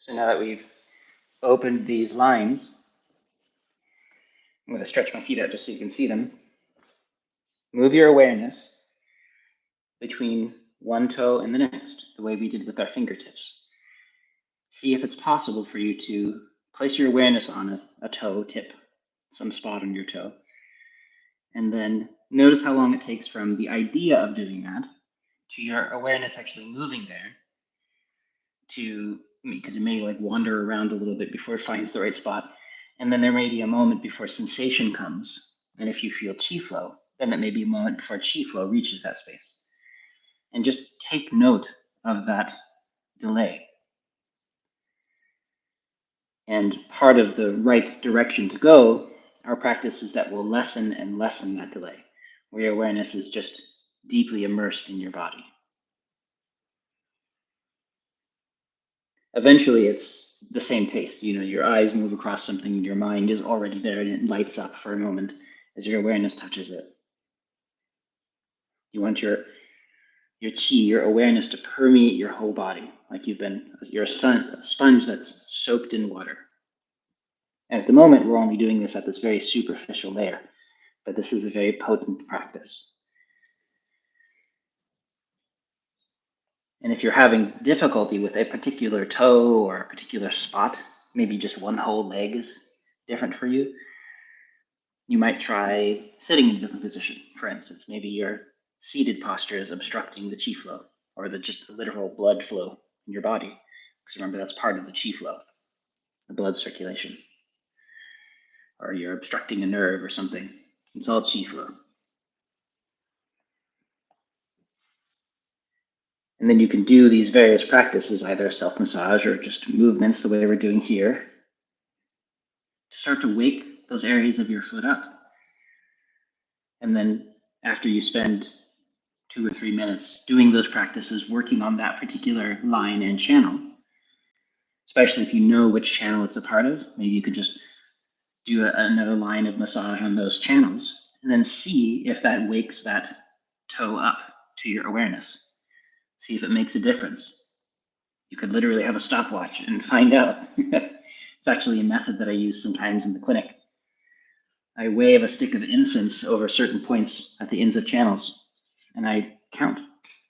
So now that we've opened these lines, I'm going to stretch my feet out just so you can see them. Move your awareness between one toe and the next, the way we did with our fingertips. See if it's possible for you to place your awareness on a toe tip, some spot on your toe, and then notice how long it takes from the idea of doing that to your awareness actually moving there, because it may like wander around a little bit before it finds the right spot. And then there may be a moment before sensation comes. And if you feel chi flow, then it may be a moment before chi flow reaches that space. And just take note of that delay. And part of the right direction to go are practices that will lessen and lessen that delay, where your awareness is just deeply immersed in your body. Eventually, it's the same pace. You know, your eyes move across something, and your mind is already there, and it lights up for a moment as your awareness touches it. You want your chi, your awareness, to permeate your whole body, like you're a sponge that's soaked in water. And at the moment, we're only doing this at this very superficial layer, but this is a very potent practice. And if you're having difficulty with a particular toe or a particular spot, maybe just one whole leg is different for you, you might try sitting in a different position. For instance, maybe your seated posture is obstructing the chi flow, or just the literal blood flow in your body. Because remember, that's part of the chi flow, the blood circulation. Or you're obstructing a nerve or something. It's all chi flow. And then you can do these various practices, either self-massage or just movements the way we're doing here, to start to wake those areas of your foot up. And then after you spend 2 or 3 minutes doing those practices, working on that particular line and channel, especially if you know which channel it's a part of, maybe you could just do another line of massage on those channels, and then see if that wakes that toe up to your awareness. See if it makes a difference. You could literally have a stopwatch and find out. It's actually a method that I use sometimes in the clinic. I wave a stick of incense over certain points at the ends of channels, and I count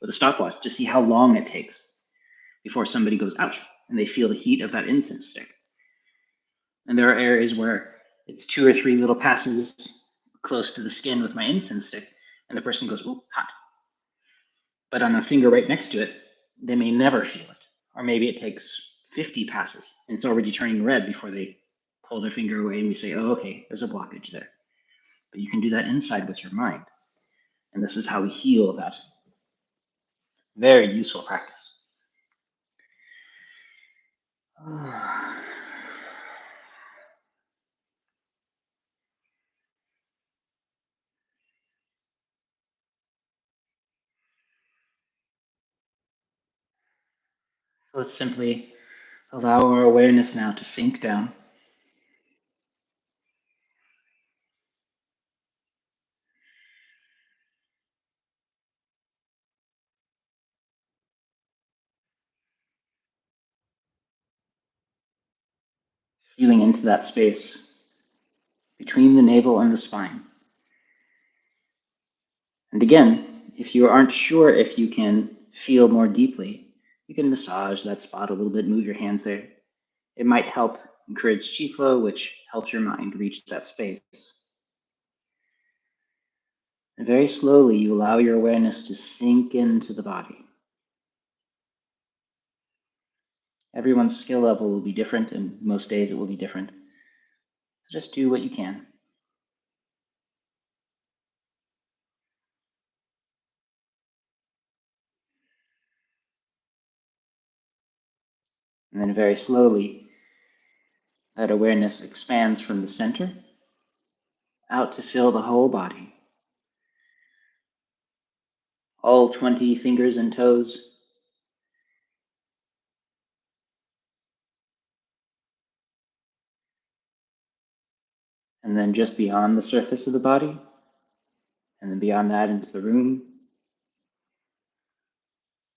with a stopwatch to see how long it takes before somebody goes, ouch, and they feel the heat of that incense stick. And there are areas where it's 2 or 3 little passes close to the skin with my incense stick, and the person goes, ooh, hot. But on a finger right next to it, they may never feel it. Or maybe it takes 50 passes, and it's already turning red before they pull their finger away, and we say, oh, okay, there's a blockage there. But you can do that inside with your mind. And this is how we heal that. Very useful practice. So let's simply allow our awareness now to sink down. Feeling into that space between the navel and the spine. And again, if you aren't sure if you can feel more deeply, you can massage that spot a little bit, move your hands there. It might help encourage chi flow, which helps your mind reach that space. And very slowly, you allow your awareness to sink into the body. Everyone's skill level will be different, and most days it will be different. So just do what you can. And then very slowly, that awareness expands from the center out to fill the whole body. All 20 fingers and toes. And then just beyond the surface of the body. And then beyond that into the room.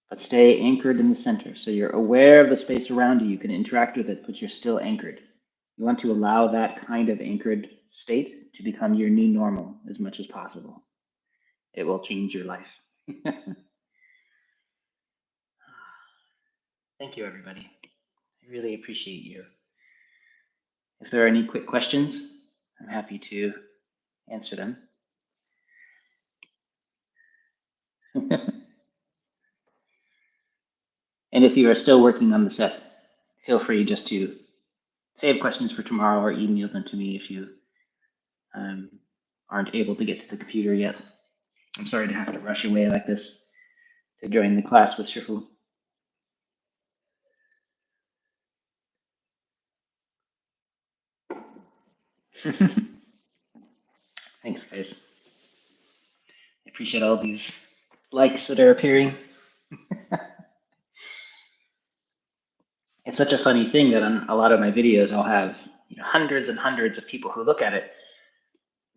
But stay anchored in the center. So you're aware of the space around you. You can interact with it, but you're still anchored. You want to allow that kind of anchored state to become your new normal as much as possible. It will change your life. Thank you, everybody. I really appreciate you. If there are any quick questions, I'm happy to answer them. And if you are still working on the set, feel free just to save questions for tomorrow or email them to me if you aren't able to get to the computer yet. I'm sorry to have to rush away like this to join the class with Shifu. Thanks, guys. I appreciate all these likes that are appearing. It's such a funny thing that on a lot of my videos, I'll have hundreds and hundreds of people who look at it,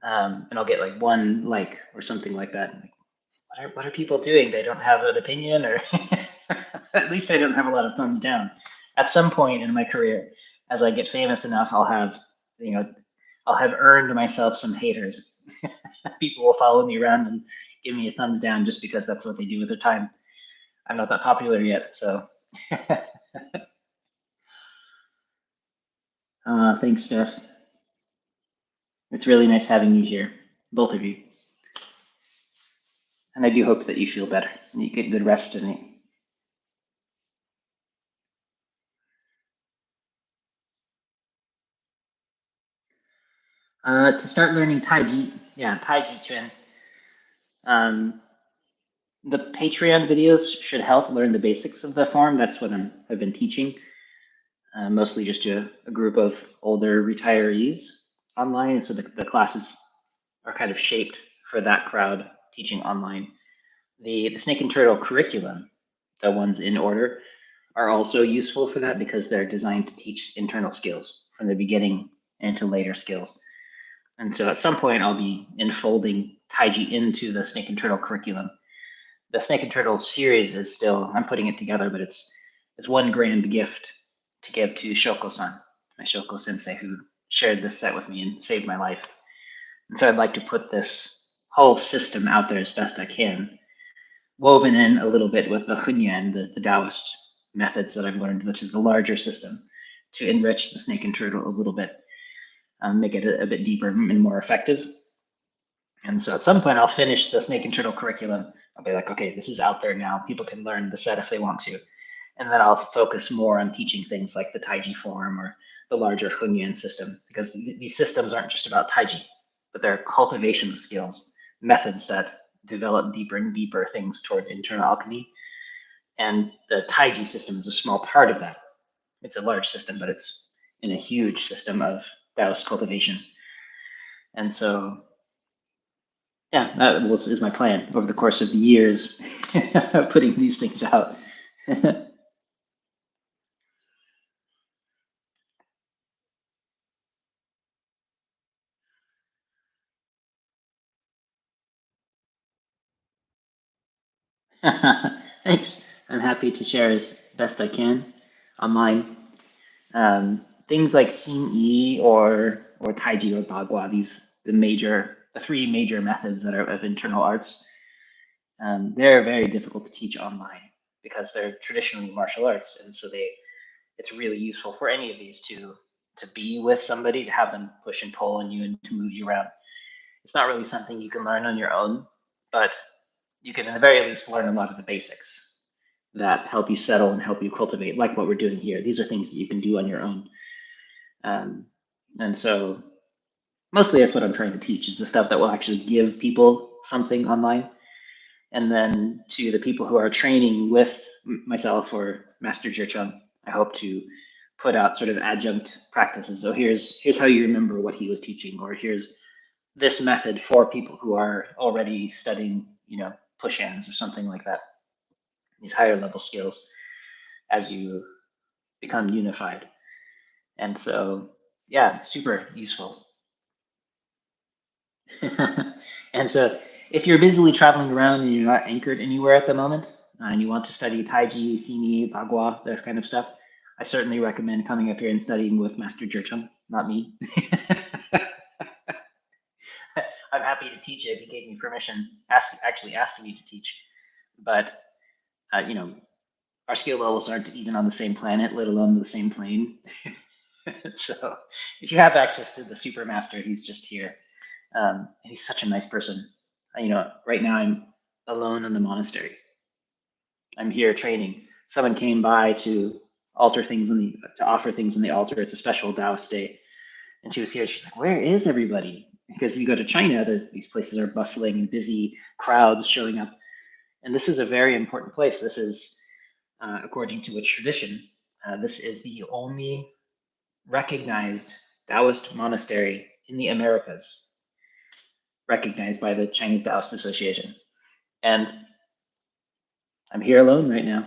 and I'll get like one like or something like that. Like, what are people doing? They don't have an opinion, or at least I don't have a lot of thumbs down. At some point in my career, as I get famous enough, I'll have earned myself some haters. People will follow me around and give me a thumbs down just because that's what they do with their time. I'm not that popular yet, so. Thanks, Steph. It's really nice having you here, both of you. And I do hope that you feel better and you get good rest tonight. To start learning Taiji, Tai Chi Chuan. The Patreon videos should help learn the basics of the form. That's what I've been teaching, mostly just to a group of older retirees online. So the classes are kind of shaped for that crowd teaching online. The Snake and Turtle curriculum, the ones in order, are also useful for that because they're designed to teach internal skills from the beginning into later skills. And so at some point I'll be enfolding Taiji into the Snake and Turtle curriculum. The Snake and Turtle series is still, I'm putting it together, but it's one grand gift to give to Shoko-san, my Shoko sensei, who shared this set with me and saved my life. And so I'd like to put this whole system out there as best I can, woven in a little bit with the Hunyuan, the Daoist methods that I've learned, which is the larger system, to enrich the Snake and Turtle a little bit, make it a bit deeper and more effective. And so at some point I'll finish the Snake and Turtle curriculum. I'll be like, okay, this is out there now. People can learn the set if they want to. And then I'll focus more on teaching things like the Taiji form or the larger Hunyuan system, because these systems aren't just about Taiji, but they're cultivation skills, methods that develop deeper and deeper things toward internal alchemy. And the Taiji system is a small part of that. It's a large system, but it's in a huge system of Taoist cultivation. And so, yeah, that is my plan over the course of the years, putting these things out. Thanks. I'm happy to share as best I can online. Things like Xingyi or Taiji or Bagua, the three major methods that are of internal arts, they're very difficult to teach online because they're traditionally martial arts, and so it's really useful for any of these to be with somebody, to have them push and pull on you and to move you around. It's not really something you can learn on your own, but you can at the very least learn a lot of the basics that help you settle and help you cultivate, like what we're doing here. These are things that you can do on your own. And so mostly that's what I'm trying to teach, is the stuff that will actually give people something online. And then to the people who are training with myself or Master ZhiCheng, I hope to put out sort of adjunct practices. So here's how you remember what he was teaching, or here's this method for people who are already studying, push hands or something like that. These higher level skills as you become unified. And so, yeah, super useful. And so if you're busily traveling around and you're not anchored anywhere at the moment, and you want to study Taiji, Xingyi, Bagua, that kind of stuff, I certainly recommend coming up here and studying with Master ZhiCheng, not me. I'm happy to teach it. He gave me permission, actually asked me to teach. But, our skill levels aren't even on the same planet, let alone the same plane. So if you have access to the Super Master, he's just here. He's such a nice person. Right now I'm alone in the monastery. I'm here training someone came by to offer things on the altar. It's a special Daoist day. And she was here. She's like, where is everybody? Because you go to China, these places are bustling and busy, crowds showing up. And this is a very important place. This is, according to a tradition, this is the only recognized Daoist monastery in the Americas, recognized by the Chinese Daoist Association. And I'm here alone right now.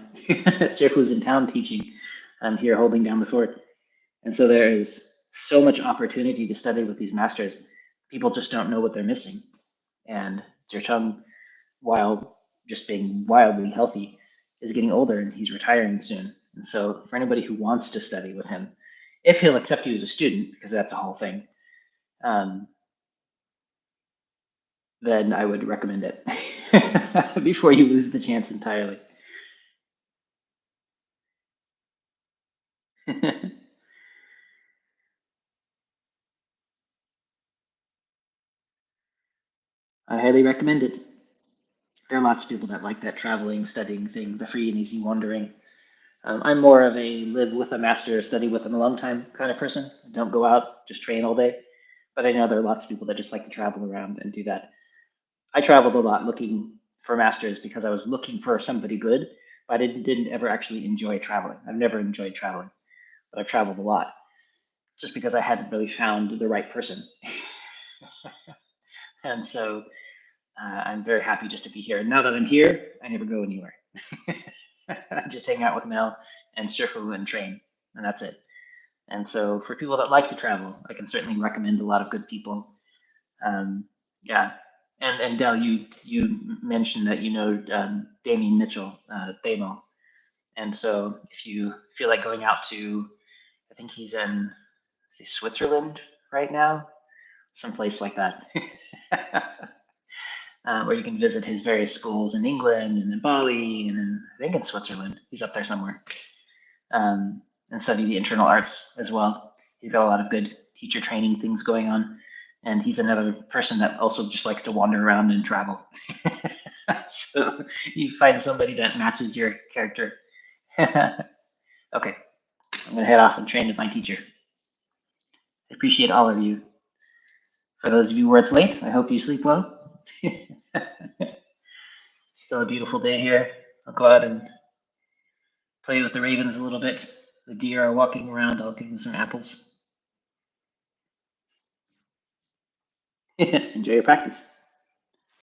Circle's in town teaching. I'm here holding down the fort. And so there is so much opportunity to study with these masters. People just don't know what they're missing. And ZhiCheng, while just being wildly healthy, is getting older and he's retiring soon. And so for anybody who wants to study with him, if he'll accept you as a student, because that's a whole thing, then I would recommend it before you lose the chance entirely. I highly recommend it. There are lots of people that like that traveling, studying thing, the free and easy wandering. I'm more of a live with a master, study with them a long time kind of person. Don't go out, just train all day. But I know there are lots of people that just like to travel around and do that. I traveled a lot looking for masters because I was looking for somebody good, but I didn't ever actually enjoy traveling. I've never enjoyed traveling, but I've traveled a lot just because I hadn't really found the right person. And so I'm very happy just to be here. And now that I'm here, I never go anywhere. I just hang out with Mel and Shifu and train, and that's it. And so for people that like to travel, I can certainly recommend a lot of good people. Yeah. And Del, you mentioned that you know Damien Mitchell, Memo. And so if you feel like going out to, I think he's in Switzerland right now, someplace like that, where you can visit his various schools in England and in Bali and I think in Switzerland. He's up there somewhere. And study the internal arts as well. He's got a lot of good teacher training things going on. And he's another person that also just likes to wander around and travel. So you find somebody that matches your character. Okay, I'm gonna head off and train with my teacher. I appreciate all of you. For those of you where it's late, I hope you sleep well. Still a beautiful day here. I'll go out and play with the ravens a little bit. The deer are walking around. I'll give them some apples. Enjoy your practice.